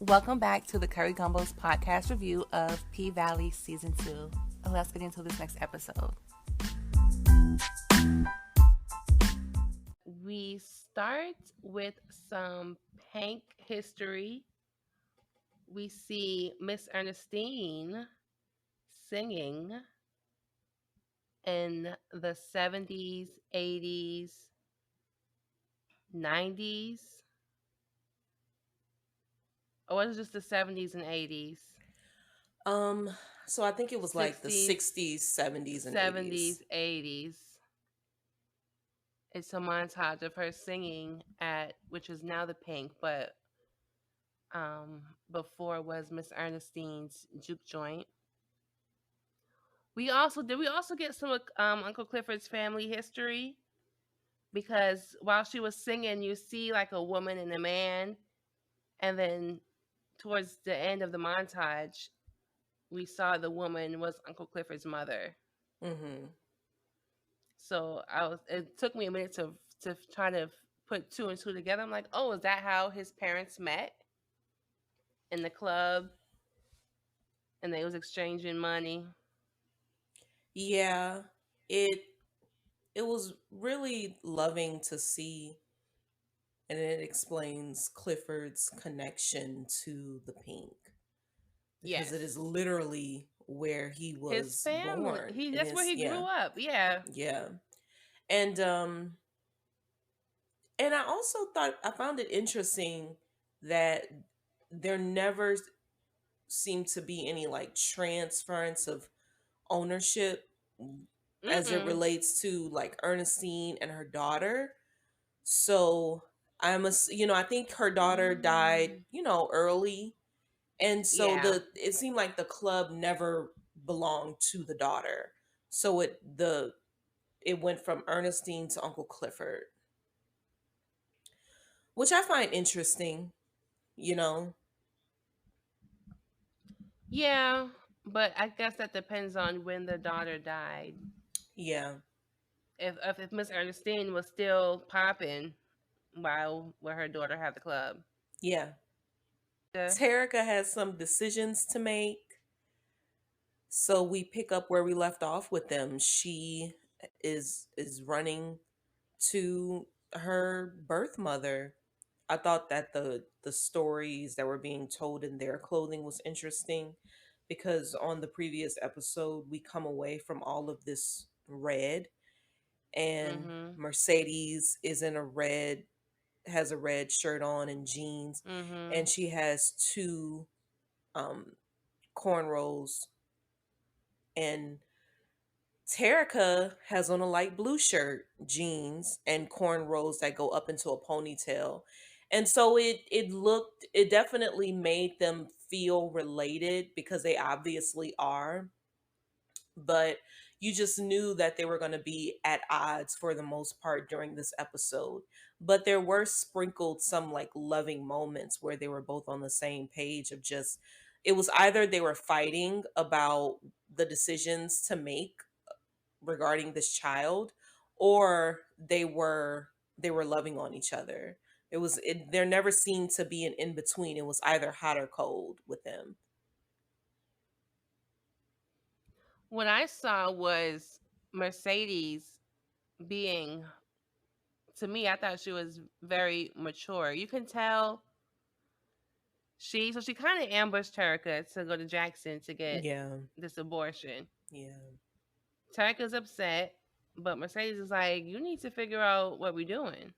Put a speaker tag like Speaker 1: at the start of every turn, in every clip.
Speaker 1: Welcome back to the Curry Gumbo's podcast review of P-Valley Season 2. Let's get into this next episode. We start with some Pynk history. We see Miss Ernistine singing in the 70s, 80s, 90s. Or was it just the 70s and 80s?
Speaker 2: So I think it was like the 60s, 70s, and 80s.
Speaker 1: 80s. It's a montage of her singing at, which is now the Pynk, but before was Miss Ernestine's juke joint. We also get some Uncle Clifford's family history, because while she was singing, you see like a woman and a man, and then towards the end of the montage, we saw the woman was Uncle Clifford's mother.
Speaker 2: Mm-hmm.
Speaker 1: So it took me a minute to try to put two and two together. I'm like, oh, is that how his parents met? In the club, and they was exchanging money.
Speaker 2: Yeah, it was really loving to see, and it explains Clifford's connection to the Pynk, because it is literally where he was
Speaker 1: his family.
Speaker 2: born.
Speaker 1: That's where he grew up. Yeah.
Speaker 2: And I also I found it interesting that there never seemed to be any like transference of ownership as it relates to like Ernestine and her daughter. So I think her daughter died, early, and so it seemed like the club never belonged to the daughter. So it went from Ernestine to Uncle Clifford, which I find interesting,
Speaker 1: Yeah, but I guess that depends on when the daughter died.
Speaker 2: Yeah.
Speaker 1: If Miss Ernestine was still popping while her daughter had the club.
Speaker 2: Yeah. Terica has some decisions to make. So we pick up where we left off with them. She is running to her birth mother. I thought that the stories that were being told in their clothing was interesting, because on the previous episode we come away from all of this red, and Mercedes is in has a red shirt on and jeans, and she has two cornrows, and Terica has on a light blue shirt, jeans, and cornrows that go up into a ponytail. And so it definitely made them feel related, because they obviously are. But you just knew that they were going to be at odds for the most part during this episode. But there were sprinkled some like loving moments where they were both on the same page of just, it was either they were fighting about the decisions to make regarding this child, or they were loving on each other. There never seemed to be an in between. It was either hot or cold with them.
Speaker 1: What I saw was Mercedes being, to me, I thought she was very mature. You can tell she kind of ambushed Terica to go to Jackson to get this abortion.
Speaker 2: Yeah.
Speaker 1: Terica's upset, but Mercedes is like, you need to figure out what we're doing.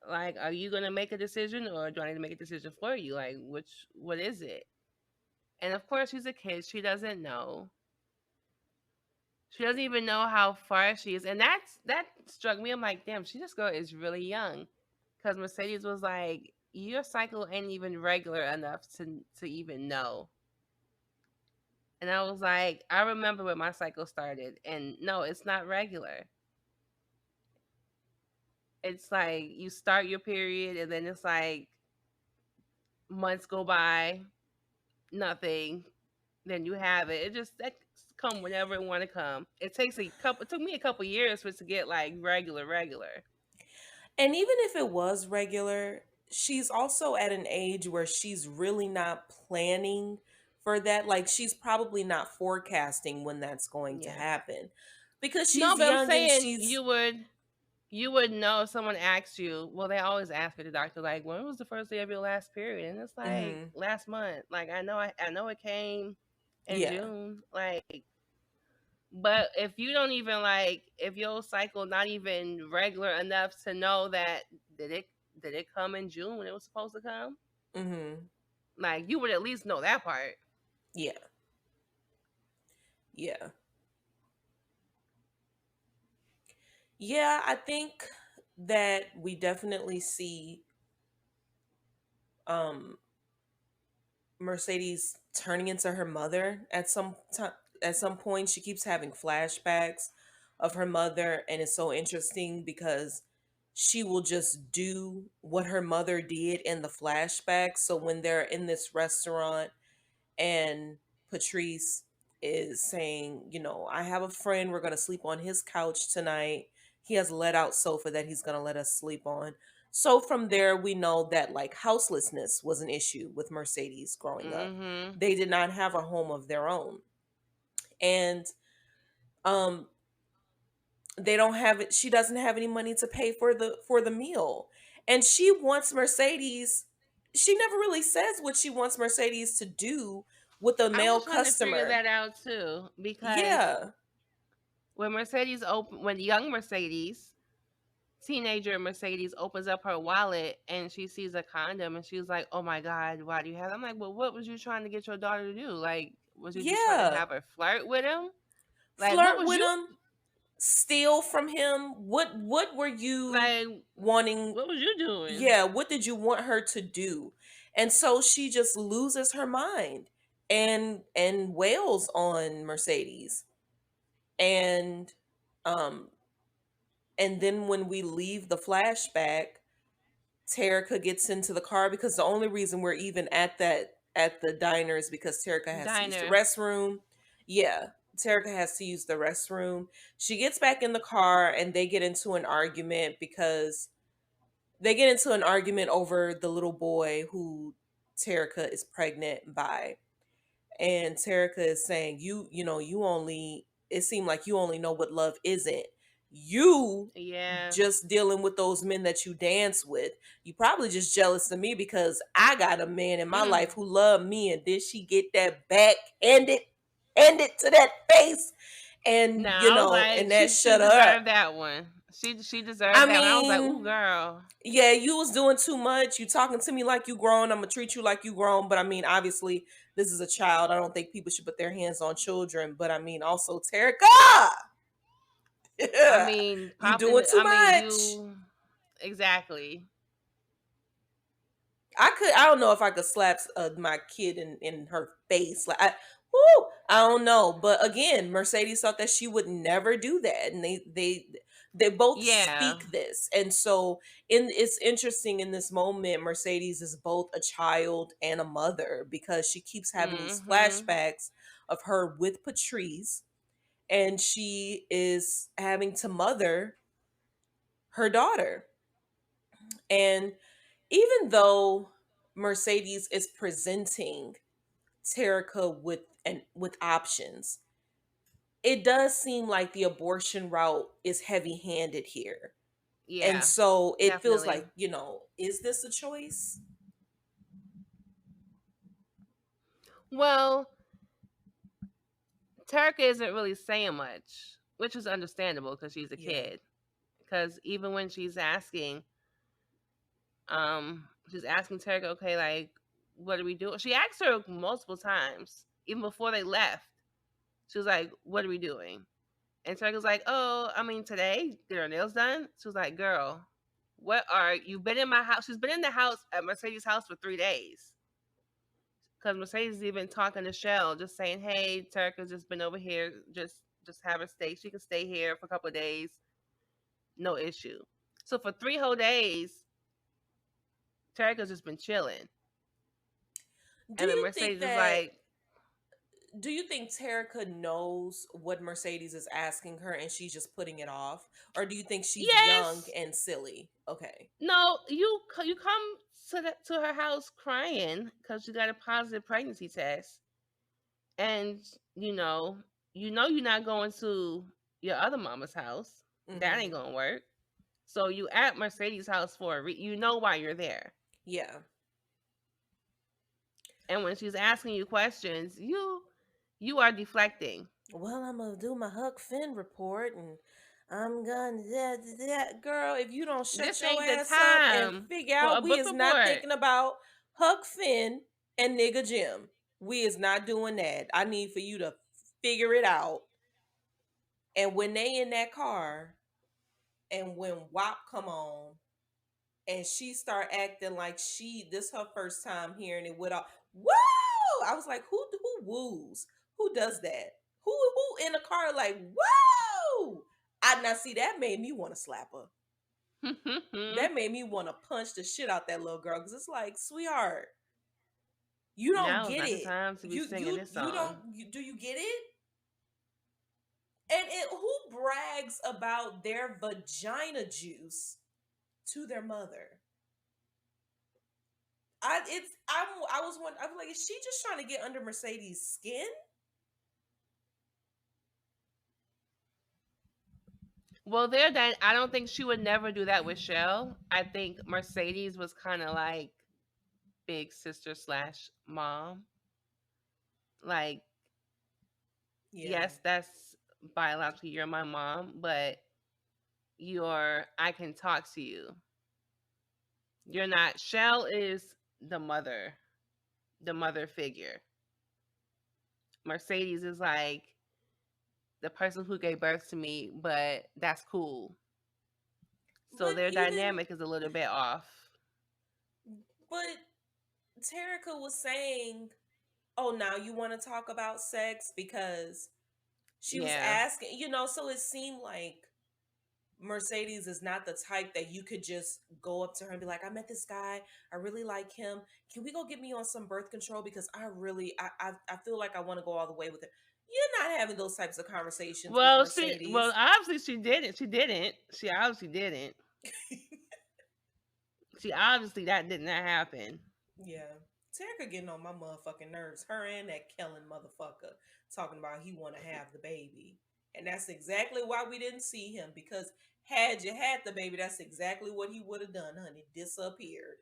Speaker 1: Like, are you gonna make a decision, or do I need to make a decision for you? Like, what is it? And of course, she's a kid. She doesn't know. She doesn't even know how far she is, and that struck me. I'm like, damn, this girl is really young, because Mercedes was like, your cycle ain't even regular enough to even know. And I was like, I remember when my cycle started, and no, it's not regular. It's like you start your period, and then it's like months go by, nothing. Then you have it. It just that come whenever it want to come. It took me a couple years for it to get like regular.
Speaker 2: And even if it was regular, she's also at an age where she's really not planning for that. Like she's probably not forecasting when that's going to
Speaker 1: Yeah.
Speaker 2: happen because
Speaker 1: No,
Speaker 2: she's
Speaker 1: but I'm
Speaker 2: young and
Speaker 1: saying
Speaker 2: she's
Speaker 1: you would know if someone asked you. Well, they always ask at the doctor, like, when was the first day of your last period? And it's like
Speaker 2: mhm,
Speaker 1: last month. Like I know it came in
Speaker 2: yeah.
Speaker 1: June. Like, but if you don't even like, if your cycle not even regular enough to know that did it did it come in June when it was supposed to come?
Speaker 2: Mhm.
Speaker 1: Like, you would at least know that part.
Speaker 2: Yeah. Yeah. Yeah, I think that we definitely see um Mercedes turning into her mother at some time. At some point she keeps having flashbacks of her mother, and it's so interesting because she will just do what her mother did in the flashback. So when they're in this restaurant and Patrice is saying, I have a friend, we're going to sleep on his couch tonight. He has a let out sofa that he's going to let us sleep on. So from there, we know that like houselessness was an issue with Mercedes growing up.
Speaker 1: Mm-hmm.
Speaker 2: They did not have a home of their own. And um they don't have it, she doesn't have any money to pay for the meal. And she wants Mercedes, she never really says what she wants Mercedes to do with a
Speaker 1: I
Speaker 2: male
Speaker 1: was trying to figure
Speaker 2: customer.
Speaker 1: that out too, because
Speaker 2: Yeah.
Speaker 1: when young Mercedes, teenager Mercedes opens up her wallet and she sees a condom and she's like, "Oh my god, why do you have?" I'm like, "Well, what was you trying to get your daughter to do? Like, was you just trying to
Speaker 2: Yeah.
Speaker 1: have her flirt with him? Like, what
Speaker 2: Flirt
Speaker 1: was
Speaker 2: with
Speaker 1: you
Speaker 2: him, steal from him. What were you
Speaker 1: like?
Speaker 2: wanting?
Speaker 1: What was you doing?"
Speaker 2: Yeah, what did you want her to do? And so she just loses her mind and wails on Mercedes. And um and then when we leave the flashback, Terica gets into the car because the only reason we're even at the diner is because Terica has to use the
Speaker 1: Diner.
Speaker 2: restroom. Yeah, Terica has to use the restroom. She gets back in the car and they get into an argument because they get into an argument over the little boy who Terica is pregnant by. And Terica is saying, you only, it seemed like you only know what love isn't. You
Speaker 1: Yeah.
Speaker 2: just dealing with those men that you dance with. You probably just jealous of me because I got a man in my
Speaker 1: Mm.
Speaker 2: life who loved me, and did she get that back ended to that face? And
Speaker 1: Now I was
Speaker 2: and
Speaker 1: like,
Speaker 2: that
Speaker 1: she
Speaker 2: shut up.
Speaker 1: deserved that one. She
Speaker 2: I
Speaker 1: deserved that one. I was like, "Ooh,
Speaker 2: mean,
Speaker 1: girl."
Speaker 2: yeah, you was doing too much. You talking to me like you grown. I'm gonna treat you like you grown. But I mean, obviously, this is a child. I don't think people should put their hands on children. But I mean, also, Terica,
Speaker 1: I mean,
Speaker 2: you
Speaker 1: pop in.
Speaker 2: doing too
Speaker 1: I mean,
Speaker 2: much.
Speaker 1: you exactly.
Speaker 2: I don't know if I could slap my kid in her face. Like, whoo, I don't know. But again, Mercedes thought that she would never do that. And they both
Speaker 1: Yeah.
Speaker 2: speak this. And so it's interesting in this moment, Mercedes is both a child and a mother because she keeps having these
Speaker 1: Mm-hmm.
Speaker 2: flashbacks of her with Patrice, and she is having to mother her daughter. And even though Mercedes is presenting Terica with options, it does seem like the abortion route is heavy-handed here. And
Speaker 1: Yeah.
Speaker 2: so it feels
Speaker 1: Definitely.
Speaker 2: like, is this a choice?
Speaker 1: Well, Turk isn't really saying much, which is understandable because she's a
Speaker 2: Yeah.
Speaker 1: kid. Because even when she's asking Turk, okay, like, what are we doing? She asked her multiple times, even before they left. She was like, "What are we doing?" And Turk was like, "Oh, I mean, today get her nails done." She was like, "Girl, what are you been in my house?" She's been in the house at Mercedes' house for 3 days. Because Mercedes is even talking to Shell, just saying, "Hey, Turk has just been over here. Just have her stay. She can stay here for a couple of days, no issue." So for 3 whole days, Turk has just been chilling.
Speaker 2: Do
Speaker 1: And then
Speaker 2: you think
Speaker 1: Mercedes is
Speaker 2: that
Speaker 1: like,
Speaker 2: Do you think Terica knows what Mercedes is asking her and she's just putting it off? Or do you think she's young
Speaker 1: Yes.
Speaker 2: and silly? Okay.
Speaker 1: No, you come to her house crying because you got a positive pregnancy test, and you're not going to your other mama's house. That ain't
Speaker 2: Mm-hmm.
Speaker 1: gonna work. So you at Mercedes' house for you know why you're there.
Speaker 2: Yeah.
Speaker 1: And when she's asking you questions, you are deflecting.
Speaker 2: Well, I'm gonna do my Huck Finn report and I'm gonna that girl. If you don't shut
Speaker 1: This
Speaker 2: your
Speaker 1: ain't the
Speaker 2: ass up and
Speaker 1: time
Speaker 2: figure
Speaker 1: for
Speaker 2: out
Speaker 1: a
Speaker 2: we
Speaker 1: book
Speaker 2: is not
Speaker 1: report.
Speaker 2: thinking about Huck Finn and nigga Jim. We is not doing that. I need for you to figure it out. And when they in that car and when WAP come on and she start acting like this her first time hearing it with all whoa. I was like, who woos? Who does that? Who in the car like whoa? I now see that made me want to slap her. That made me want to punch the shit out that little girl because it's like, sweetheart, you don't
Speaker 1: Now is
Speaker 2: get
Speaker 1: not the
Speaker 2: it.
Speaker 1: time to be singing this
Speaker 2: You don't
Speaker 1: song.
Speaker 2: do you get it? And who brags about their vagina juice to their mother? I was wondering, I was like, is she just trying to get under Mercedes' skin?
Speaker 1: Well, I don't think she would never do that with Shell. I think Mercedes was kind of like big sister slash mom. Like,
Speaker 2: Yeah.
Speaker 1: yes, that's biologically you're my mom, but I can talk to you. You're not. Shell is the mother figure. Mercedes is like the person who gave birth to me, but that's cool. So
Speaker 2: But
Speaker 1: their
Speaker 2: even
Speaker 1: dynamic is a little bit off.
Speaker 2: but Terica was saying, "Oh, now you want to talk about sex because she was
Speaker 1: Yeah.
Speaker 2: asking, so it seemed like Mercedes is not the type that you could just go up to her and be like, I met this guy. I really like him. Can we go get me on some birth control? Because I feel like I want to go all the way with it. You're not having those types of conversations with
Speaker 1: Well,
Speaker 2: Mercedes.
Speaker 1: obviously she didn't. She didn't. She obviously didn't. She obviously that did not happen.
Speaker 2: Yeah. Terica getting on my motherfucking nerves. Her and that Kellen motherfucker talking about he want to have the baby. And that's exactly why we didn't see him. Because had you had the baby, that's exactly what he would have done, honey. Disappeared.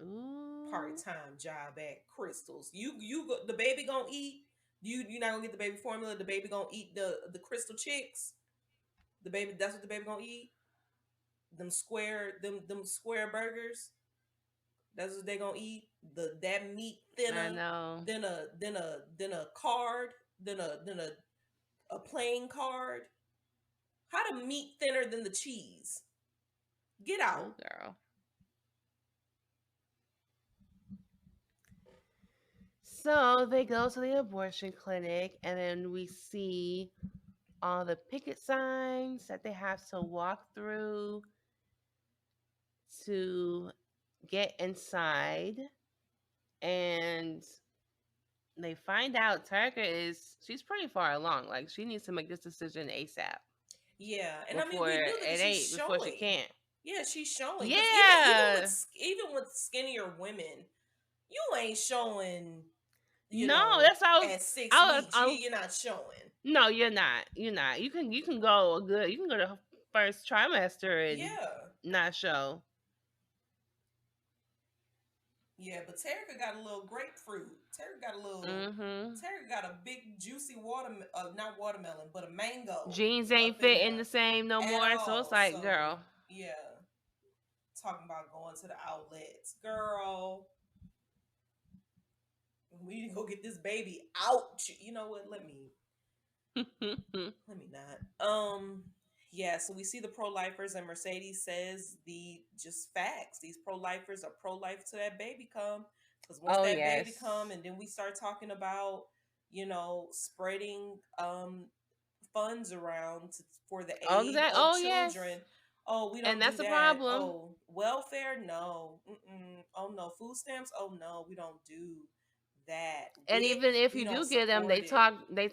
Speaker 1: Ooh.
Speaker 2: Part-time job at Crystals. The baby gonna eat. You not gonna get the baby formula. The baby gonna eat the Crystal Chicks. The baby, that's what the baby gonna eat. Them square burgers. That's what they gonna eat. That meat
Speaker 1: I
Speaker 2: thinner
Speaker 1: know.
Speaker 2: than a card than a plain card. How the meat thinner than the cheese? Get out.
Speaker 1: Oh, girl. So they go to the abortion clinic, and then we see all the picket signs that they have to walk through to get inside. And they find out she's pretty far along. Like she needs to make this decision ASAP
Speaker 2: Yeah, and I mean we knew that she's
Speaker 1: before she
Speaker 2: showing.
Speaker 1: can't.
Speaker 2: Yeah, she's showing because
Speaker 1: Yeah.
Speaker 2: even with skinnier women, you ain't showing.
Speaker 1: No, that's how
Speaker 2: At six
Speaker 1: I was.
Speaker 2: weeks, you're not showing.
Speaker 1: No, you're not. You're not. You can go You can go to first trimester and
Speaker 2: Yeah,
Speaker 1: not show.
Speaker 2: yeah, but Terica got a little grapefruit.
Speaker 1: Mm-hmm.
Speaker 2: Terica got a big juicy not watermelon, but a mango
Speaker 1: Jeans
Speaker 2: up
Speaker 1: ain't
Speaker 2: in
Speaker 1: fitting the
Speaker 2: there
Speaker 1: same no
Speaker 2: at
Speaker 1: more. So it's
Speaker 2: all.
Speaker 1: like,
Speaker 2: So
Speaker 1: girl.
Speaker 2: yeah, talking about going to the outlets, girl. We need to go get this baby out. You know what? Let me not. Yeah, so we see the pro-lifers and Mercedes says the just facts. These pro-lifers are pro-life to that baby come. Because once
Speaker 1: Oh
Speaker 2: that baby
Speaker 1: yes.
Speaker 2: come and then we start talking about, spreading funds around for the
Speaker 1: Oh
Speaker 2: aid
Speaker 1: exactly.
Speaker 2: of
Speaker 1: Oh yes.
Speaker 2: children. Oh, we
Speaker 1: And
Speaker 2: don't do
Speaker 1: that's the
Speaker 2: that.
Speaker 1: problem.
Speaker 2: Oh, welfare? No. Mm-mm. Oh no. Food stamps? Oh no, we don't do that
Speaker 1: And
Speaker 2: bitch.
Speaker 1: even if
Speaker 2: We
Speaker 1: you
Speaker 2: don't
Speaker 1: do get them,
Speaker 2: support it.
Speaker 1: they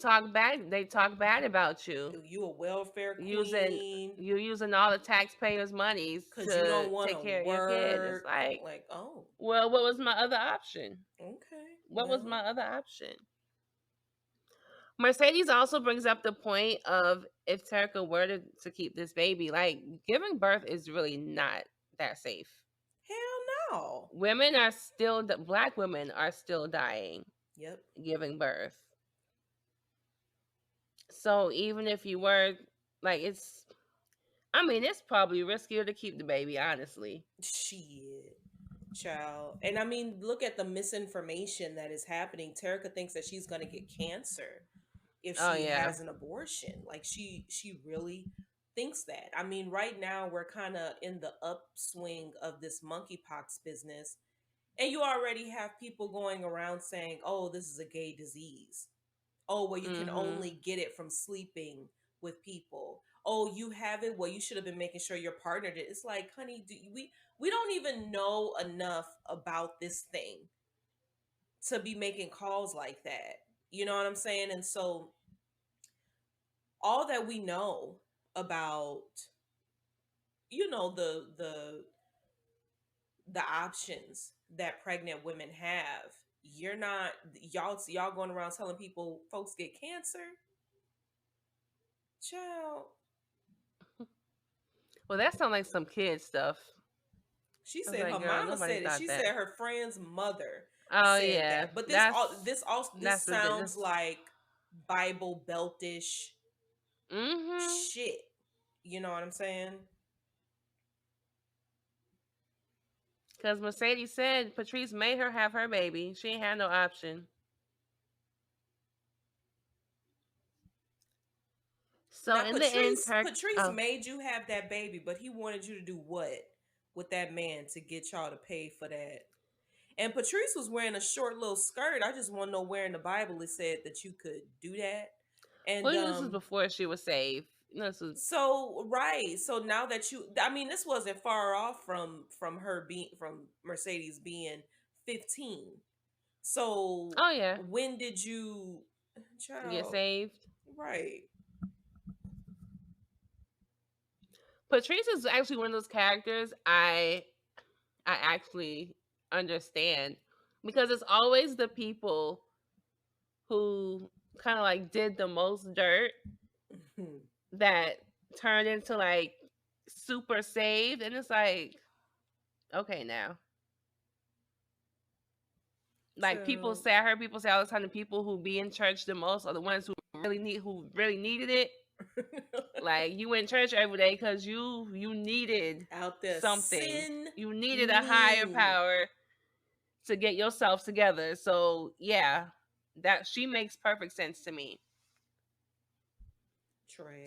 Speaker 1: talk bad about you.
Speaker 2: You a welfare
Speaker 1: Using
Speaker 2: queen
Speaker 1: you're using all the taxpayers' monies
Speaker 2: because you
Speaker 1: to
Speaker 2: don't want
Speaker 1: take
Speaker 2: to
Speaker 1: care of your kid. It's
Speaker 2: work.
Speaker 1: like,
Speaker 2: Like, oh,
Speaker 1: well, what was my other option?
Speaker 2: okay,
Speaker 1: What was
Speaker 2: well,
Speaker 1: my other option? Mercedes also brings up the point of if Terica were to keep this baby, like giving birth is really not that safe.
Speaker 2: hell no.
Speaker 1: Women are still, black women are still dying
Speaker 2: Yep.
Speaker 1: giving birth. So even if you were, like, I mean, it's probably riskier to keep the baby, honestly.
Speaker 2: Shit. Child. And I mean, look at the misinformation that is happening. Terica thinks that she's gonna get cancer if
Speaker 1: Oh
Speaker 2: she
Speaker 1: yeah.
Speaker 2: has an abortion. Like she really thinks that. I mean, right now we're kind of in the upswing of this monkeypox business, and you already have people going around saying, "Oh, this is a gay disease." Oh, well, you can
Speaker 1: Mhm.
Speaker 2: only get it from sleeping with people. Oh, you have it. Well, you should have been making sure your partner did. It's like, honey, we don't even know enough about this thing to be making calls like that. You know what I'm saying? And so all that we know about, the options that pregnant women have, you're not y'all going around telling people folks get cancer, child.
Speaker 1: Well, that sounds like some kid stuff.
Speaker 2: She
Speaker 1: I was
Speaker 2: said
Speaker 1: like,
Speaker 2: her
Speaker 1: girl,
Speaker 2: mama
Speaker 1: nobody
Speaker 2: said it.
Speaker 1: thought
Speaker 2: She
Speaker 1: that.
Speaker 2: said her friend's mother
Speaker 1: Oh
Speaker 2: said
Speaker 1: yeah,
Speaker 2: that. But
Speaker 1: that's
Speaker 2: this
Speaker 1: that's
Speaker 2: sounds
Speaker 1: ridiculous.
Speaker 2: like Bible beltish
Speaker 1: Mhm.
Speaker 2: shit. You know what I'm saying?
Speaker 1: Because Mercedes said Patrice made her have her baby. She ain't had no option. So
Speaker 2: Now
Speaker 1: in the end,
Speaker 2: Patrice
Speaker 1: oh,
Speaker 2: made you have that baby, but he wanted you to do what with that man to get y'all to pay for that? And Patrice was wearing a short little skirt. I just want to know where in the Bible it said that you could do that.
Speaker 1: well,
Speaker 2: And
Speaker 1: you know, this was before she was saved. You know, this was,
Speaker 2: so right. So now that I mean, this wasn't far off from Mercedes being 15. So
Speaker 1: oh yeah,
Speaker 2: when did you,
Speaker 1: get
Speaker 2: child?
Speaker 1: saved.
Speaker 2: Right.
Speaker 1: Patrice is actually one of those characters I actually understand because it's always the people who kind of like did the most dirt that turned into like super saved, and it's like, okay, now, like, people
Speaker 2: Child.
Speaker 1: say, I heard people say all the time, the people who be in church the most are the ones who really needed it. Like, you went to church every day because you needed
Speaker 2: Out there
Speaker 1: something.
Speaker 2: sinning.
Speaker 1: You needed a higher power to get yourself together. So yeah, that she makes perfect sense to me.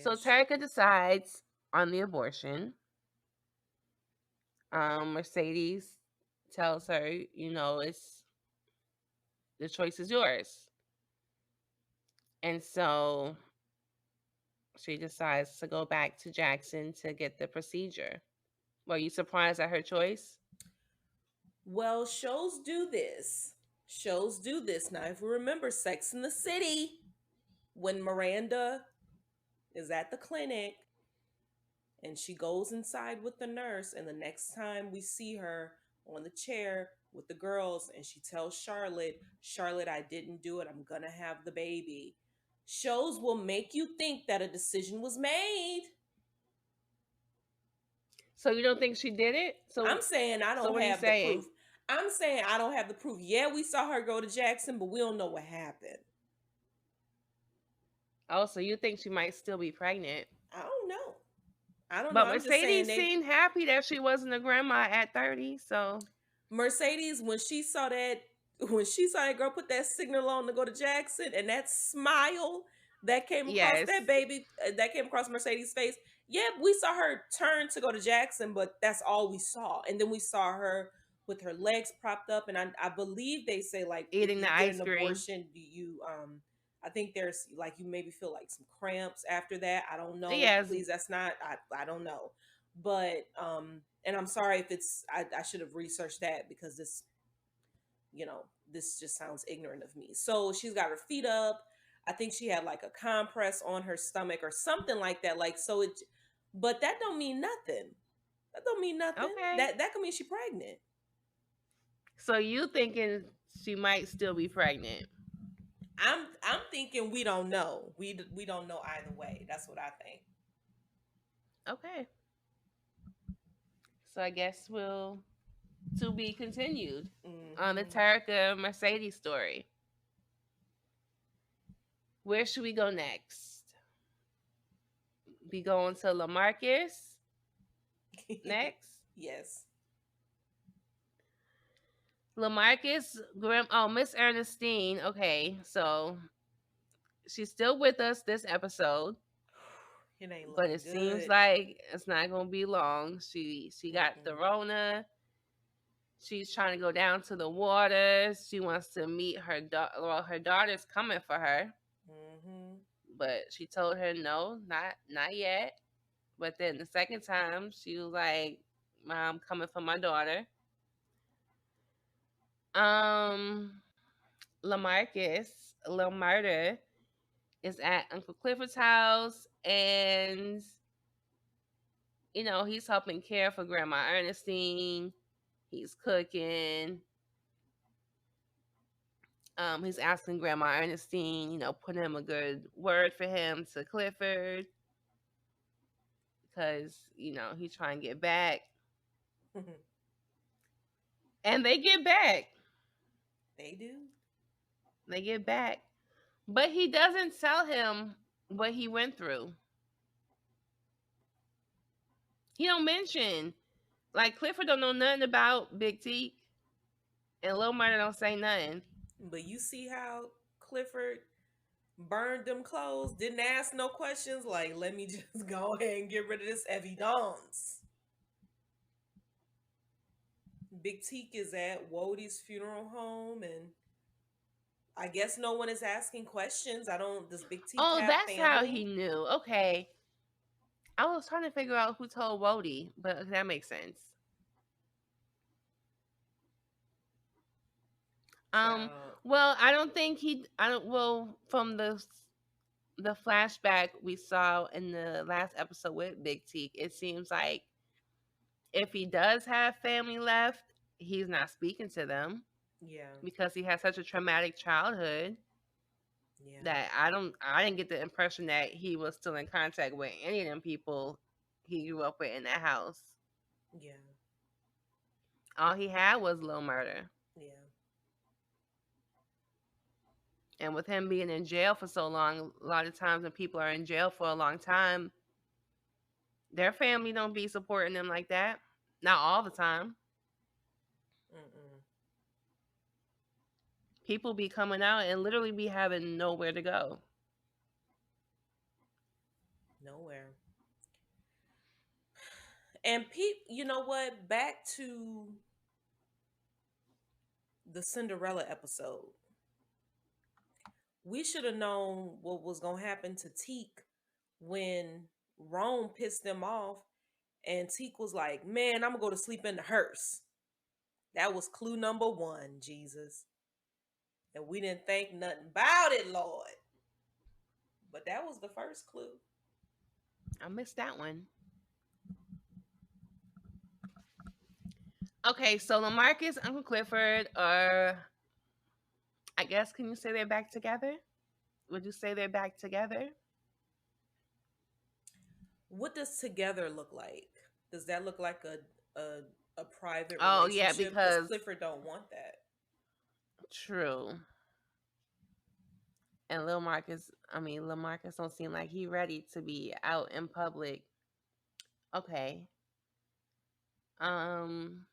Speaker 1: So
Speaker 2: Trash.
Speaker 1: Terica decides on the abortion. Mercedes tells her, it's the choice is yours. And so she decides to go back to Jackson to get the procedure. Were you surprised at her choice?
Speaker 2: Well, shows do this. Shows do this. Now, if we remember Sex in the City, when Miranda is at the clinic and she goes inside with the nurse, and the next time we see her on the chair with the girls, and she tells Charlotte, I didn't do it. I'm gonna have the baby. Shows will make you think that a decision was made.
Speaker 1: So you don't think she did it?
Speaker 2: I'm saying I
Speaker 1: So
Speaker 2: don't
Speaker 1: what are you
Speaker 2: have the proof.
Speaker 1: saying?
Speaker 2: I'm saying I don't have the proof. Yeah, we saw her go to Jackson, but we don't know what happened.
Speaker 1: Oh, so you think she might still be pregnant?
Speaker 2: I don't know. I don't know.
Speaker 1: But
Speaker 2: I'm just saying
Speaker 1: Mercedes
Speaker 2: they
Speaker 1: seemed happy that she wasn't a grandma at 30. So
Speaker 2: Mercedes when she saw that girl put that signal on to go to Jackson, and that smile that came across
Speaker 1: yes,
Speaker 2: that baby that came across Mercedes' face. Yeah, we saw her turn to go to Jackson, but that's all we saw. And then we saw her with her legs propped up, and I believe they say like if
Speaker 1: eating
Speaker 2: you
Speaker 1: the
Speaker 2: get
Speaker 1: ice
Speaker 2: an
Speaker 1: cream.
Speaker 2: abortion, do you I think there's like you maybe feel like some cramps after that. I don't know.
Speaker 1: Yes,
Speaker 2: Please, that's not I don't know. But and I'm sorry if it's I should have researched that because this this just sounds ignorant of me. So she's got her feet up. I think she had like a compress on her stomach or something like that. Like, so it, but that don't mean nothing. That don't mean nothing.
Speaker 1: Okay.
Speaker 2: That could mean she pregnant.
Speaker 1: So you thinking she might still be pregnant?
Speaker 2: I'm thinking we don't know. We don't know either way. That's what I think.
Speaker 1: Okay. So I guess we'll to be continued on the
Speaker 2: Mm-hmm.
Speaker 1: Terica Mercedes story. Where should we go next? Be going to Lamarcus next.
Speaker 2: Yes.
Speaker 1: Lamarcus, Miss Ernistine. Okay, so she's still with us this episode,
Speaker 2: It ain't
Speaker 1: but
Speaker 2: looking
Speaker 1: it seems
Speaker 2: good.
Speaker 1: like it's not gonna be long. She got the
Speaker 2: Mm-mm.
Speaker 1: Rona. She's trying to go down to the waters. She wants to meet her daughter. Well, her daughter's coming for her,
Speaker 2: Mm-hmm.
Speaker 1: but she told her no, not yet. But then the second time, she was like, "Mom, coming for my daughter." Um, Lamarcus, Lil Murder, is at Uncle Clifford's house, and he's helping care for Grandma Ernestine. He's cooking. He's asking Grandma Ernestine, put him a good word for him to Clifford because he's trying to get back, and they get back.
Speaker 2: They do.
Speaker 1: They get back, but he doesn't tell him what he went through. He don't mention, like, Clifford don't know nothing about Big T, and Lil Murder don't say nothing.
Speaker 2: But you see how Clifford burned them clothes, didn't ask no questions, like, let me just go ahead and get rid of this evidence. Big Teak is at Wodie's funeral home, and I guess no one is asking questions. Does Big Teak
Speaker 1: Oh,
Speaker 2: have
Speaker 1: that's how he
Speaker 2: family?
Speaker 1: knew. Okay. I was trying to figure out who told Wody, but that makes sense. Um,
Speaker 2: Child.
Speaker 1: well, I don't think I don't. Well, from the flashback we saw in the last episode with Big Teak, it seems like if he does have family left, he's not speaking to them
Speaker 2: Yeah.
Speaker 1: because he had such a traumatic childhood
Speaker 2: Yeah.
Speaker 1: that I didn't get the impression that he was still in contact with any of them people he grew up with in that house.
Speaker 2: Yeah.
Speaker 1: All he had was Lil Murder.
Speaker 2: Yeah.
Speaker 1: And with him being in jail for so long, a lot of times when people are in jail for a long time, their family don't be supporting them like that. Not all the time.
Speaker 2: Mm-mm.
Speaker 1: People be coming out and literally be having nowhere to go.
Speaker 2: Nowhere. And you know what? Back to the Cinderella episode. We should have known what was going to happen to Teak when Rome pissed them off, and Teak was like, man, I'm going to go to sleep in the hearse. That was clue number 1, Jesus. And we didn't think nothing about it, Lord. But that was the first clue.
Speaker 1: I missed that one. Okay, so Lamarcus, Uncle Clifford are, I guess, can you say they're back together? Would you say they're back together?
Speaker 2: What does together look like? Does that look like a private
Speaker 1: Oh yeah,
Speaker 2: relationship? Because
Speaker 1: because
Speaker 2: Clifford don't want that.
Speaker 1: true. And Lil Marcus don't seem like he ready to be out in public. Okay. Um,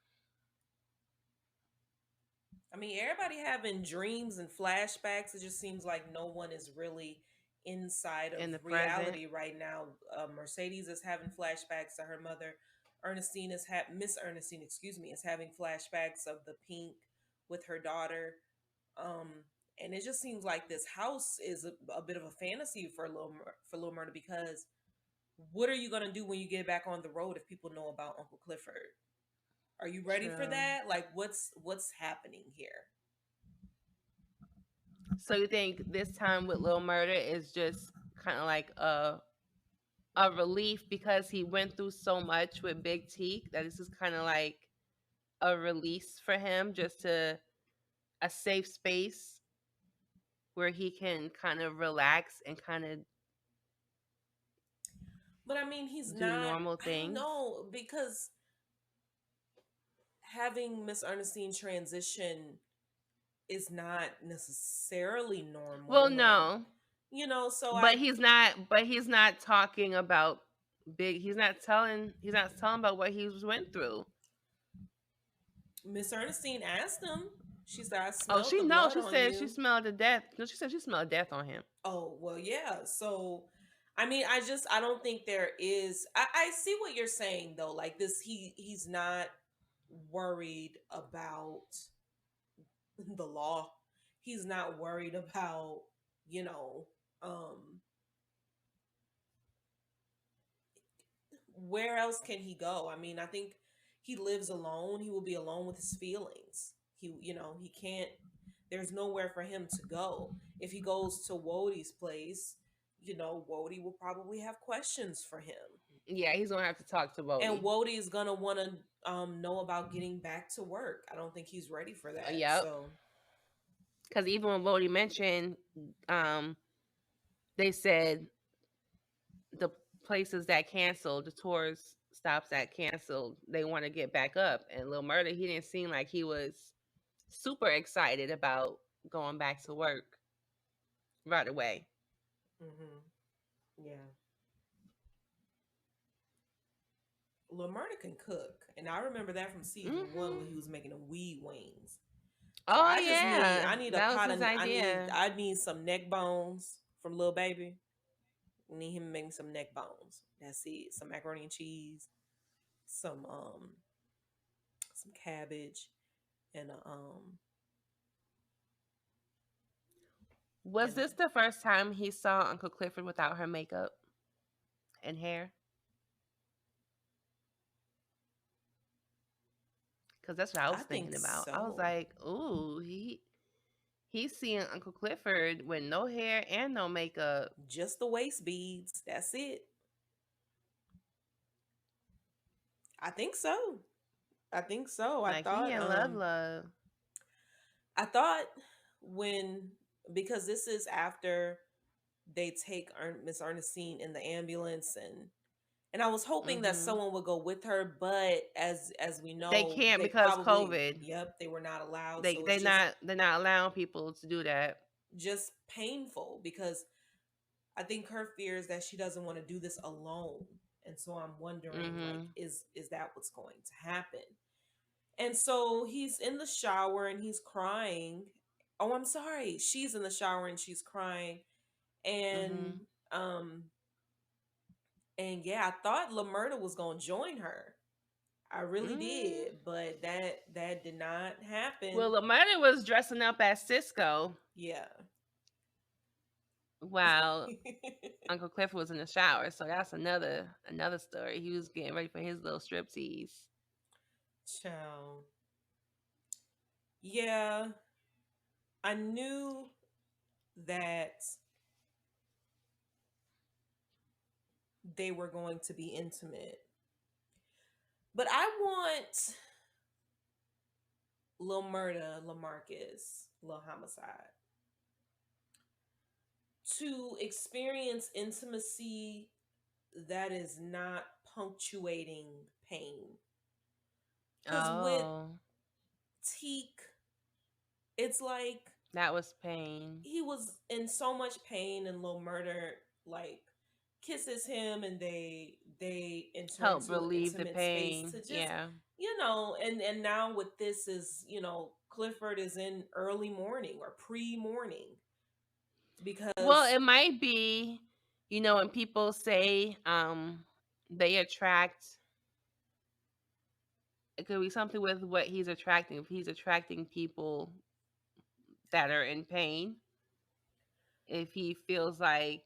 Speaker 2: I mean, everybody having dreams and flashbacks. It just seems like no one is really inside of
Speaker 1: in the present.
Speaker 2: reality right now. Mercedes is having flashbacks to her mother. Miss Ernestine, excuse me, is having flashbacks of the Pynk with her daughter. Um, and it just seems like this house is a bit of a fantasy for Lil Murder, because what are you gonna do when you get back on the road if people know about Uncle Clifford? Are you ready for
Speaker 1: True.
Speaker 2: that? Like, what's happening here?
Speaker 1: So you think this time with Lil Murder is just kind of like a relief because he went through so much with Big T that this is kind of like a release for him, just to a safe space where he can kind of relax and kind of
Speaker 2: But I mean, he's
Speaker 1: do
Speaker 2: not.
Speaker 1: normal
Speaker 2: I don't
Speaker 1: things.
Speaker 2: know, because having Miss Ernestine transition is not necessarily
Speaker 1: Well,
Speaker 2: normal, and
Speaker 1: no,
Speaker 2: so
Speaker 1: but
Speaker 2: I
Speaker 1: he's not talking about big. He's not telling about what he went through.
Speaker 2: Miss Ernestine asked him. She said, "I
Speaker 1: Oh,
Speaker 2: smelled
Speaker 1: she
Speaker 2: the
Speaker 1: knows.
Speaker 2: blood
Speaker 1: She
Speaker 2: on
Speaker 1: said she
Speaker 2: you."
Speaker 1: smelled the death. No, she said she smelled death on him.
Speaker 2: Oh, well, yeah. So, I mean, I don't think there is. I see what you're saying though. Like this, he's not worried about the law. He's not worried about, you know, um, where else can he go? I mean, I think he lives alone. He will be alone with his feelings. He can't. There's nowhere for him to go. If he goes to Wodie's place, Wodie will probably have questions for him,
Speaker 1: Yeah, he's gonna have to talk to
Speaker 2: and
Speaker 1: Bodie.
Speaker 2: Wodie is gonna want to know about getting back to work. I don't think he's ready for that.
Speaker 1: Yep.
Speaker 2: So,
Speaker 1: Because even when Bodie mentioned, um, they said the places that canceled, the tours stops that canceled, they want to get back up. And Lil Murder, he didn't seem like he was super excited about going back to work right away.
Speaker 2: hmm, yeah, Lamarta can cook, and I remember that from season 1 when he
Speaker 1: Hmm.
Speaker 2: was making them weed wings. So
Speaker 1: Oh
Speaker 2: I just need
Speaker 1: yeah,
Speaker 2: I need a
Speaker 1: that was
Speaker 2: pot
Speaker 1: his
Speaker 2: of
Speaker 1: idea.
Speaker 2: I need some neck bones from Lil Baby. I need him to make me some neck bones. That's it. Some macaroni and cheese, some cabbage, and
Speaker 1: Was
Speaker 2: and
Speaker 1: this the first time he saw Uncle Clifford without her makeup and hair? Because that's what I was
Speaker 2: I think
Speaker 1: thinking about. I was
Speaker 2: so.
Speaker 1: like, ooh, he's seeing Uncle Clifford with no hair and no makeup.
Speaker 2: Just the waist beads. That's it. I think so. I think so.
Speaker 1: Like he in love, love.
Speaker 2: I thought when because this is after they take Miss Ernestine in the ambulance, and I was hoping that
Speaker 1: Hmm.
Speaker 2: someone would go with her, but as we
Speaker 1: They
Speaker 2: know,
Speaker 1: can't
Speaker 2: they
Speaker 1: because
Speaker 2: probably,
Speaker 1: COVID.
Speaker 2: yep, they were not allowed.
Speaker 1: They
Speaker 2: So
Speaker 1: they
Speaker 2: it's just
Speaker 1: not they're not allowing people to do that.
Speaker 2: just painful, because I think her fear is that she doesn't want to do this alone. And so I'm wondering, like,
Speaker 1: Hmm.
Speaker 2: is that what's going to happen? And so he's in the shower and he's crying. Oh, I'm sorry. She's in the shower and she's crying. And
Speaker 1: Hmm.
Speaker 2: um and yeah, I thought Lamerta was gonna join her. I really
Speaker 1: Hmm.
Speaker 2: did, but that did not happen.
Speaker 1: Well, Lametta was dressing up as Cisco
Speaker 2: Yeah.
Speaker 1: while Uncle Clifford was in the shower. So that's another story. He was getting ready for his little striptease.
Speaker 2: Child. Yeah, I knew that they were going to be intimate. But I want Lil Murda, Lamarcus, Lil Homicide to experience intimacy that is not punctuating pain. Because with
Speaker 1: Oh,
Speaker 2: Teak, it's like
Speaker 1: that was pain.
Speaker 2: he was in so much pain, and Lil Murder like kisses him, and they enter
Speaker 1: Help
Speaker 2: into an
Speaker 1: relieve the
Speaker 2: intimate space
Speaker 1: pain.
Speaker 2: to just,
Speaker 1: Yeah.
Speaker 2: and now with this is, Clifford is in early morning or pre-morning,
Speaker 1: Well,
Speaker 2: because
Speaker 1: it might be, when people say they attract, it could be something with what he's attracting. If he's attracting people that are in pain, if he feels like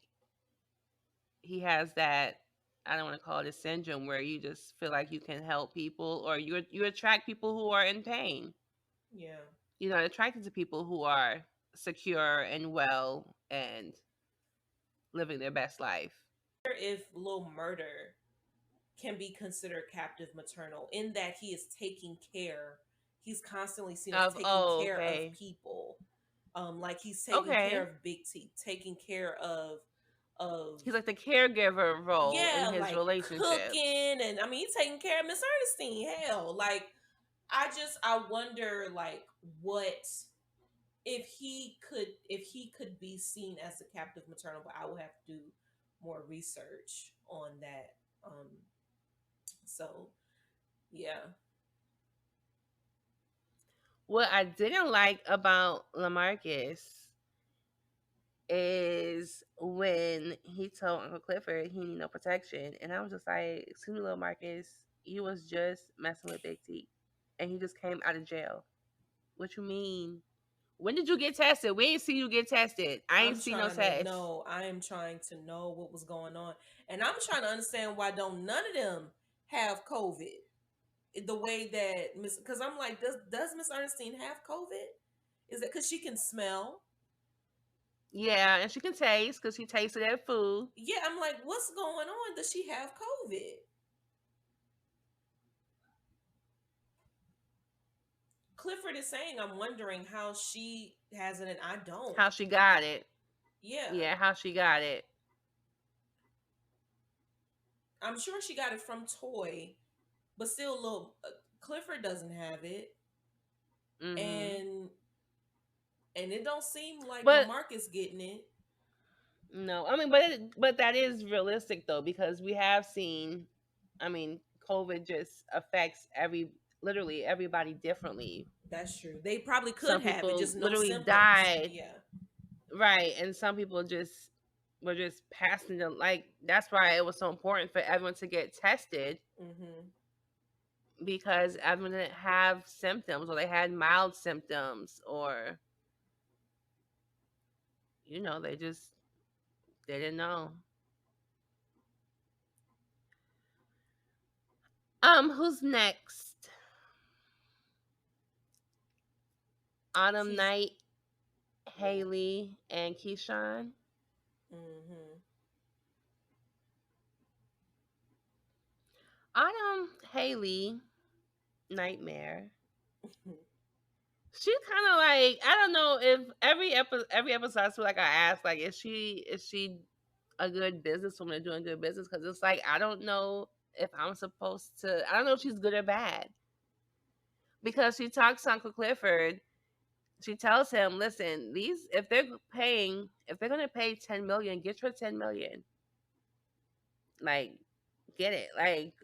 Speaker 1: he has that, I don't want to call it a syndrome where you just feel like you can help people, or you attract people who are in pain.
Speaker 2: yeah.
Speaker 1: You're not attracted to people who are. secure and well and living their best life.
Speaker 2: If Lil Murder can be considered captive maternal in that he is taking care, he's constantly seen as
Speaker 1: Of
Speaker 2: taking
Speaker 1: oh,
Speaker 2: care of
Speaker 1: okay.
Speaker 2: people. Like he's taking care
Speaker 1: Okay.
Speaker 2: of Big T, taking care of
Speaker 1: He's like the caregiver role in
Speaker 2: yeah,
Speaker 1: his
Speaker 2: like
Speaker 1: relationships.
Speaker 2: cooking, and I mean he's taking care of Miss Ernestine. Hell, like I wonder like what if he could be seen as a captive maternal, but I would have to do more research on that. So yeah.
Speaker 1: What I didn't like about Lamarcus is when he told Uncle Clifford he need no protection, and I was just like, "Excuse me, little Marcus, you was just messing with Big T, and he just came out of jail. What you mean? When did you get tested? We ain't see you get tested. I ain't see no test."
Speaker 2: I am trying to know what was going on. And I'm trying to understand why don't none of them have COVID. The way that Miss, because I'm like, does Miss Ernestine have COVID? Is it because she can smell?
Speaker 1: Yeah, and she can taste because she tasted that food.
Speaker 2: Yeah, I'm like, what's going on? Does she have COVID? Clifford is saying, I'm wondering how she has it and I don't.
Speaker 1: How she got it?
Speaker 2: Yeah,
Speaker 1: Yeah, how she got it?
Speaker 2: I'm sure she got it from Toy, but still, little Clifford doesn't have it,
Speaker 1: Mm-hmm.
Speaker 2: and it don't seem like
Speaker 1: But
Speaker 2: Lamarcus getting it.
Speaker 1: no, I mean, but that is realistic though because we have seen. I mean, COVID just affects literally everybody differently.
Speaker 2: That's true. They probably could
Speaker 1: Some
Speaker 2: have it,
Speaker 1: people
Speaker 2: just no
Speaker 1: literally
Speaker 2: symptoms.
Speaker 1: died,
Speaker 2: Yeah.
Speaker 1: right, and some people just were just passing them. Like that's why it was so important for everyone to get tested
Speaker 2: Mm-hmm.
Speaker 1: because everyone didn't have symptoms or they had mild symptoms or they just didn't know. Who's next? Autumn
Speaker 2: Keys.
Speaker 1: Night, Haley, and Keyshawn.
Speaker 2: Mm-hmm.
Speaker 1: Autumn, Haley, Nightmare. She's kind of like I don't know if every episode I feel like I ask like is she a good businesswoman doing good business because it's like I don't know if I'm supposed to I don't know if she's good or bad because she talks to Uncle Clifford. She tells him, "Listen, these if they're gonna pay 10 million, get her 10 million. Like, get it. Like,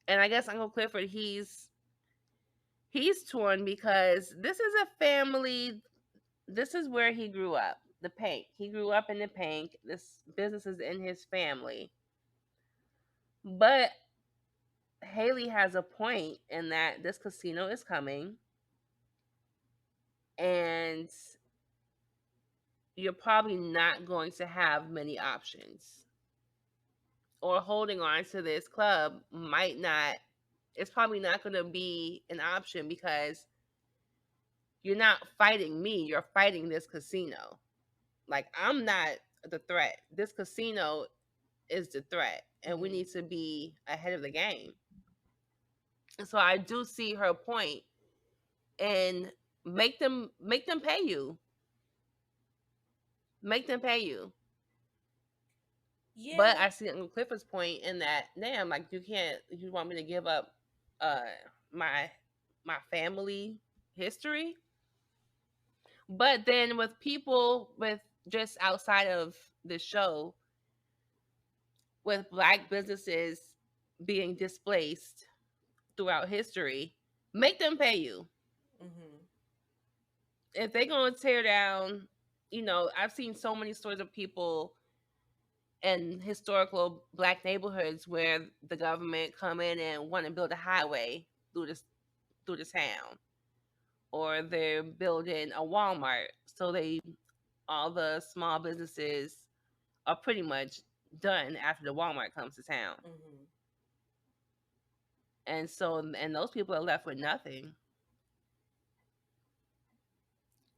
Speaker 1: and I guess Uncle Clifford he's torn because this is a family. This is where he grew up. The Pynk. He grew up in the Pynk. This business is in his family, but Haley has a point in that this casino is coming, and you're probably not going to have many options. Or holding on to this club might not, it's probably not going to be an option because you're not fighting me, you're fighting this casino. Like, I'm not the threat. This casino is the threat, and we
Speaker 2: Mm-hmm.
Speaker 1: need to be ahead of the game. And so I do see her point and make them pay you. Make them pay you. But
Speaker 2: Yeah.
Speaker 1: I see Uncle Clifford's point in that, damn, like you want me to give up uh my my family history? But then with people with just outside of the show, with black businesses being displaced throughout history, make them pay you.
Speaker 2: Mm-hmm.
Speaker 1: If they're gonna tear down, I've seen so many stories of people in historical black neighborhoods where the government come in and want to build a highway through the town, or they're building a Walmart, so they all the small businesses are pretty much done after the Walmart comes to town,
Speaker 2: Mm-hmm.
Speaker 1: and those people are left with nothing.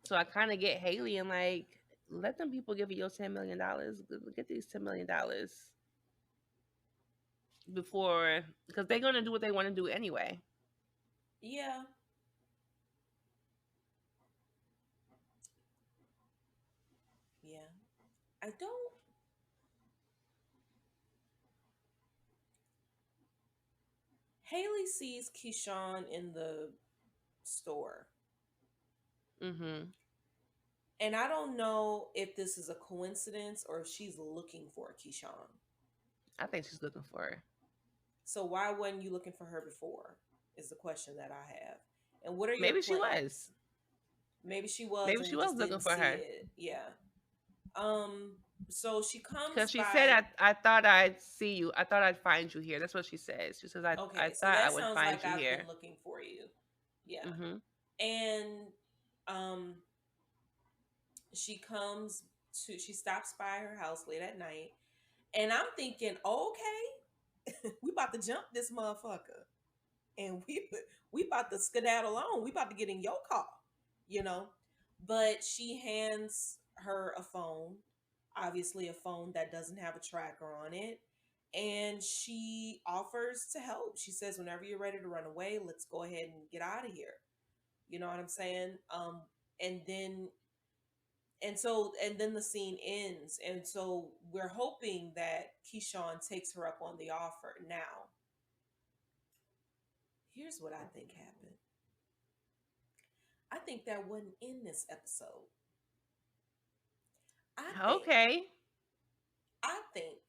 Speaker 1: So I kind of get Haley and like let them people give you your $10 million. Get these $10 million before, because they're gonna do what they want to do anyway.
Speaker 2: Yeah. Yeah. I don't. Haley sees Keyshawn in the store.
Speaker 1: Mm-hmm.
Speaker 2: And I don't know if this is a coincidence or if she's looking for Keyshawn.
Speaker 1: I think she's looking for her.
Speaker 2: So why wasn't you looking for her before? Is the question that I have. And what are your
Speaker 1: Maybe she
Speaker 2: plans?
Speaker 1: was.
Speaker 2: Maybe she was
Speaker 1: Maybe
Speaker 2: and
Speaker 1: she
Speaker 2: we
Speaker 1: was
Speaker 2: just
Speaker 1: looking
Speaker 2: didn't
Speaker 1: for
Speaker 2: see
Speaker 1: her.
Speaker 2: it. Yeah. Um so she
Speaker 1: Because
Speaker 2: comes
Speaker 1: she said,
Speaker 2: by.
Speaker 1: I thought I'd see you. I thought I'd find you here. That's what she says. She says, I
Speaker 2: Okay, so
Speaker 1: thought I
Speaker 2: that
Speaker 1: would
Speaker 2: sounds
Speaker 1: find
Speaker 2: like
Speaker 1: you
Speaker 2: I've been
Speaker 1: here.
Speaker 2: looking for you. Yeah.
Speaker 1: Mm-hmm.
Speaker 2: And um she stops by her house late at night, and I'm thinking, okay, we about to jump this motherfucker, and we about to skedaddle on. We about to get in your car, you know. But she hands her a phone, obviously a phone that doesn't have a tracker on it, and she offers to help. She says, "Whenever you're ready to run away, let's go ahead and get out of here." You know what I'm saying? And then and then the scene ends, and so we're hoping that Keyshawn takes her up on the offer. Now, here's what I think happened. I think that wasn't in this episode. I think
Speaker 1: Okay.
Speaker 2: I think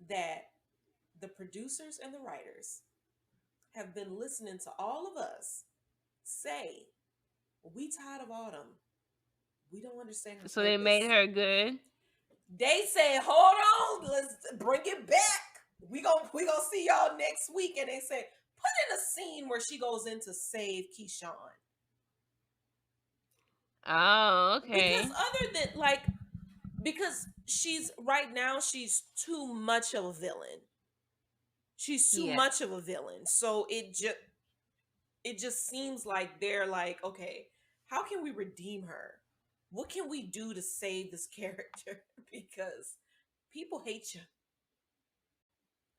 Speaker 2: that the producers and the writers have been listening to all of us say, "We tired of Autumn. We don't understand her
Speaker 1: So they made
Speaker 2: purpose."
Speaker 1: her good.
Speaker 2: They said, "Hold on, let's bring it back. We gonna see y'all next week." And they said, "Put in a scene where she goes in to save Keyshawn."
Speaker 1: Oh,
Speaker 2: Because
Speaker 1: okay.
Speaker 2: other than like, because she's right now she's too much of a villain. She's too
Speaker 1: Yes.
Speaker 2: much of a villain. So it just seems like they're like, okay, how can we redeem her? What can we do to save this character? Because people hate you.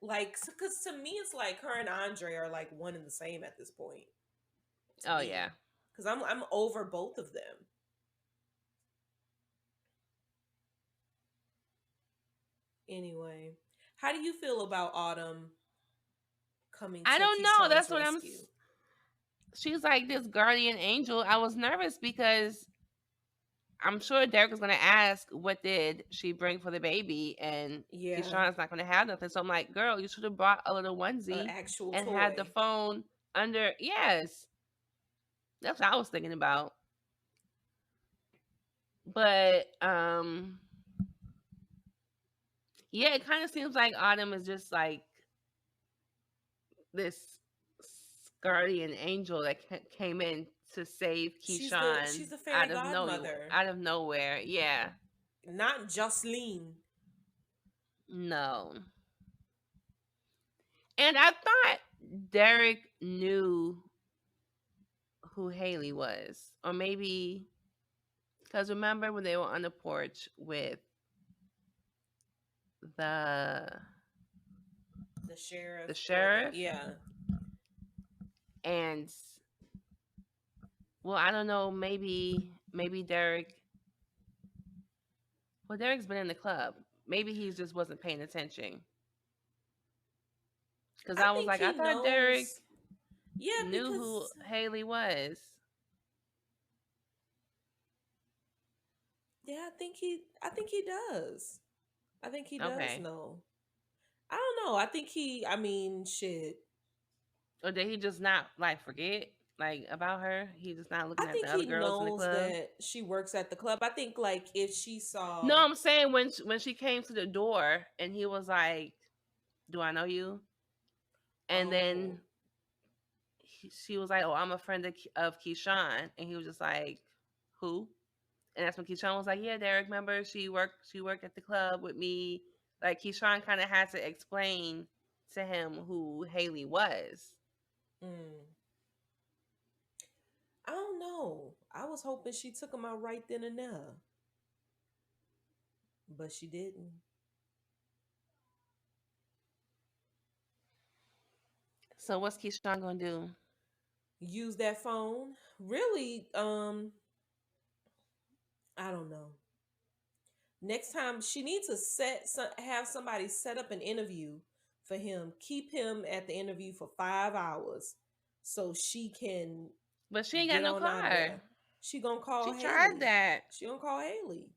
Speaker 2: Like, because to me, it's like her and Andre are like one and the same at this point. To
Speaker 1: Oh,
Speaker 2: me,
Speaker 1: yeah.
Speaker 2: because I'm over both of them. Anyway, how do you feel about Autumn coming
Speaker 1: I
Speaker 2: to
Speaker 1: don't know.
Speaker 2: Keyshawn's
Speaker 1: That's
Speaker 2: rescue?
Speaker 1: she's like this guardian angel. I was nervous because I'm sure Derek is gonna ask, "What did she bring for the baby?" And
Speaker 2: Yeah,
Speaker 1: Keyshawn's not gonna have nothing. So I'm like, "Girl, you should have brought a little
Speaker 2: an
Speaker 1: onesie
Speaker 2: actual
Speaker 1: and had the
Speaker 2: toy.
Speaker 1: phone under." Yes, that's what I was thinking about. But yeah, it kind of seems like Autumn is just like this guardian angel that came in to save
Speaker 2: She's
Speaker 1: Keyshawn
Speaker 2: the fairy godmother,
Speaker 1: out of nowhere. Yeah,
Speaker 2: not Jocelyn.
Speaker 1: no. And I thought Derek knew who Haley was, or maybe because remember when they were on the porch with the
Speaker 2: The sheriff
Speaker 1: the
Speaker 2: or the
Speaker 1: sheriff,
Speaker 2: yeah.
Speaker 1: and well, I don't know, maybe Derek. Well, Derek's been in the club. Maybe he just wasn't paying attention. Because
Speaker 2: I
Speaker 1: I was
Speaker 2: think
Speaker 1: like, I
Speaker 2: he
Speaker 1: thought Derek
Speaker 2: knows. Yeah,
Speaker 1: knew who
Speaker 2: because
Speaker 1: Haley was.
Speaker 2: yeah, I think he does. I think he does
Speaker 1: Okay.
Speaker 2: know. I don't know. I think I mean, shit.
Speaker 1: Or did he just not like forget like about her? He just not
Speaker 2: I
Speaker 1: looking at the
Speaker 2: think
Speaker 1: other
Speaker 2: he
Speaker 1: girls in the
Speaker 2: knows
Speaker 1: club.
Speaker 2: that she works at the club. I think like if she
Speaker 1: No,
Speaker 2: saw,
Speaker 1: I'm saying when she came to the door and he was like, "Do I know you?" And
Speaker 2: oh,
Speaker 1: then she was like, "Oh, I'm a friend of Keyshawn," and he was just like, "Who?" And that's when Keyshawn was like, "Yeah, Derek, remember she worked at the club with me." Like Keyshawn kind of had to explain to him who Haley was.
Speaker 2: mm, I don't know. I was hoping she took him out right then and there, but she didn't.
Speaker 1: So what's Keyshawn gonna do?
Speaker 2: Use that phone. Really, I don't know. Next time she needs to have somebody set up an interview for him. Keep him at the interview for 5 hours so she can
Speaker 1: But she ain't got
Speaker 2: get
Speaker 1: no
Speaker 2: on out of
Speaker 1: car.
Speaker 2: there. She gonna call
Speaker 1: She tried
Speaker 2: Haley.
Speaker 1: that.
Speaker 2: She gonna call Haley.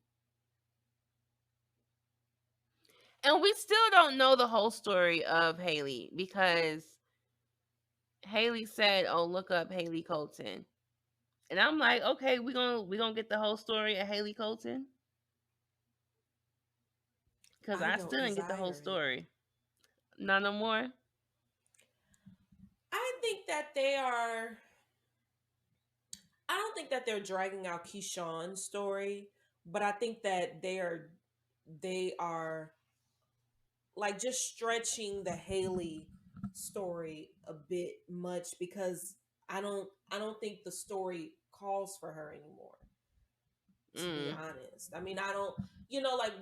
Speaker 1: And we still don't know the whole story of Haley because Haley said, "Oh, look up Haley Colton." And I'm like, "Okay, we going to get the whole story of Haley Colton?" Cuz
Speaker 2: I
Speaker 1: I
Speaker 2: don't
Speaker 1: still didn't get the whole
Speaker 2: desire it.
Speaker 1: story. Not no more.
Speaker 2: I think that they are. I don't think that they're dragging out Keyshawn's story, but I think that they are like just stretching the Haley story a bit much because I don't think the story calls for her anymore, to be
Speaker 1: Mm.
Speaker 2: honest. I mean, I don't like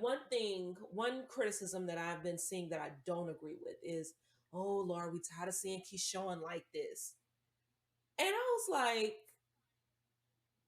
Speaker 2: one criticism that I've been seeing that I don't agree with is, oh Lord, we tired of seeing Keyshawn like this. And I was like,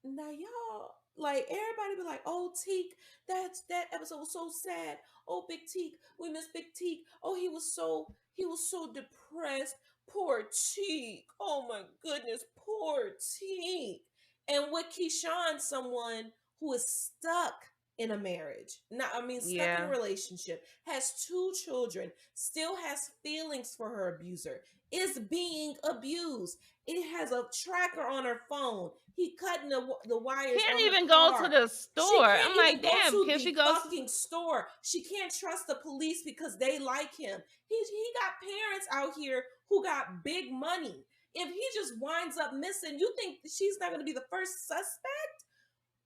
Speaker 2: now y'all, like everybody be like, oh Teak, that episode was so sad. Oh Big Teak, we miss Big Teak. Oh, he was so depressed. Poor Teak. Oh my goodness, poor Teak. And with Keyshawn, someone who is stuck in a marriage, not I mean stuck in a
Speaker 1: Yeah.
Speaker 2: relationship, has two children, still has feelings for her abuser, is being abused. It has a tracker on her phone. He cutting the wires
Speaker 1: Can't
Speaker 2: on her
Speaker 1: even go to
Speaker 2: car.
Speaker 1: the
Speaker 2: She
Speaker 1: store.
Speaker 2: can't
Speaker 1: I'm like,
Speaker 2: even go
Speaker 1: "Damn,
Speaker 2: to
Speaker 1: can she
Speaker 2: the
Speaker 1: go
Speaker 2: fucking store. She can't trust the police because they like him. He got parents out here who got big money. If he just winds up missing, you think she's not going to be the first suspect?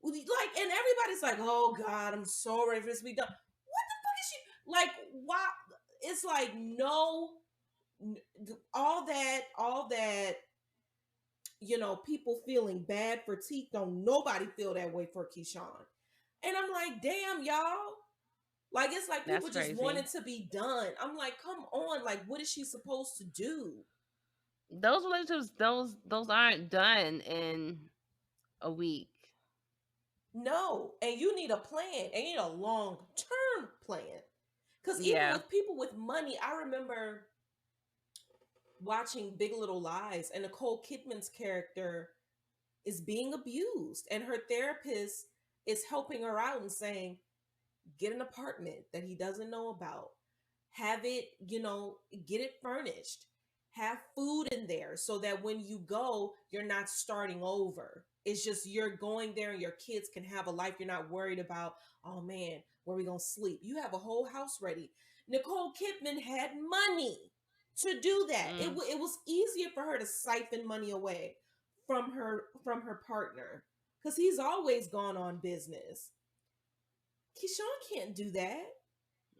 Speaker 2: Like, and everybody's like, "Oh God, I'm so ready for this to be done." What the fuck is she like? Why? It's like no, all that people feeling bad for Teak. Don't nobody feel that way for Keyshawn. And I'm like, damn, y'all. Like, it's like people
Speaker 1: That's
Speaker 2: just
Speaker 1: crazy.
Speaker 2: wanted to be done. I'm like, come on. Like, what is she supposed to do?
Speaker 1: Those relationships, those aren't done in a week.
Speaker 2: No. And you need a plan. And you need a long term plan. Because even
Speaker 1: Yeah.
Speaker 2: with people with money, I remember watching Big Little Lies, and Nicole Kidman's character is being abused. And her therapist is helping her out and saying, get an apartment that he doesn't know about, have it, get it furnished, have food in there so that when you go, you're not starting over. It's just you're going there and your kids can have a life. You're not worried about, oh man, where are we gonna sleep? You have a whole house ready. Nicole Kidman had money to do that. It,
Speaker 1: Mm.
Speaker 2: it was easier for her to siphon money away from her partner because he's always gone on business. Keyshawn can't do that.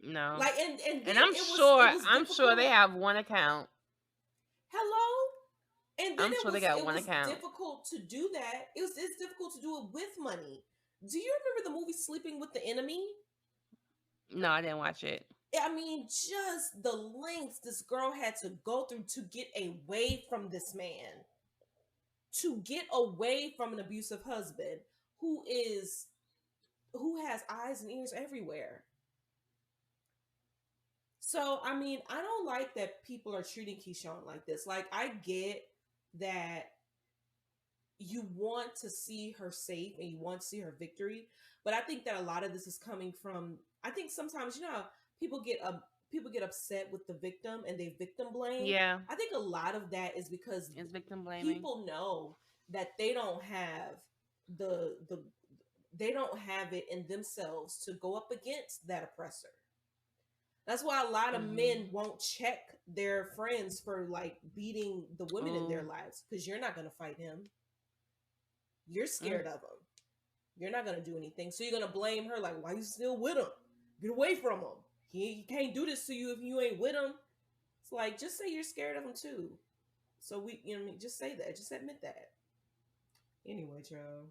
Speaker 1: No.
Speaker 2: Like, and
Speaker 1: And
Speaker 2: then it was
Speaker 1: I'm sure they
Speaker 2: difficult.
Speaker 1: have one account.
Speaker 2: Hello, and then
Speaker 1: I'm
Speaker 2: it
Speaker 1: sure they
Speaker 2: was
Speaker 1: got
Speaker 2: it
Speaker 1: one
Speaker 2: was
Speaker 1: account.
Speaker 2: difficult to do that. It's difficult to do it with money. Do you remember the movie Sleeping with the Enemy?
Speaker 1: No, I didn't watch it.
Speaker 2: I mean, just the lengths this girl had to go through to get away from this man, to get away from an abusive husband who has eyes and ears everywhere. So, I mean, I don't like that people are treating Keyshawn like this. Like, I get that you want to see her safe and you want to see her victory, but I think that a lot of this is coming from. I think sometimes how people get upset with the victim and they victim blame.
Speaker 1: Yeah.
Speaker 2: I think a lot of that is because
Speaker 1: It's victim blaming.
Speaker 2: people know that they don't have the they don't have it in themselves to go up against that oppressor. That's why a lot of
Speaker 1: Mm-hmm.
Speaker 2: men won't check their friends for like beating the women in their
Speaker 1: Oh.
Speaker 2: lives because you're not going to fight him. You're
Speaker 1: Mm.
Speaker 2: scared of him. You're not going to do anything. So you're going to blame her like, why you still with him? Get away from him. He can't do this to you if you ain't with him. It's like, just say you're scared of him too. So we, just say that. Just admit that. Anyway, child.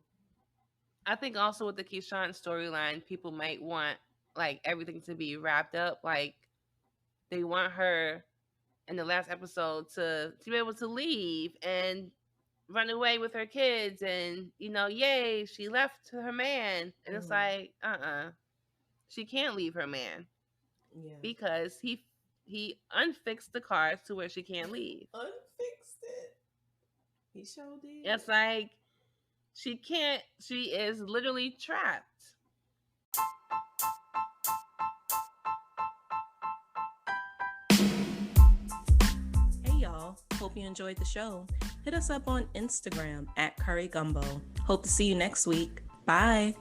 Speaker 1: I think also with the Keyshawn storyline, people might want like everything to be wrapped up. Like they want her in the last episode to be able to leave and run away with her kids, and yay, she left her man. And it's like, she can't leave her man.
Speaker 2: Yeah.
Speaker 1: Because he unfixed the cars to where she can't leave.
Speaker 2: Unfixed it. He sure did.
Speaker 1: It's like she can't. She is literally trapped.
Speaker 2: Hey y'all, hope you enjoyed the show. Hit us up on Instagram at Curry Gumbo. Hope to see you next week. Bye.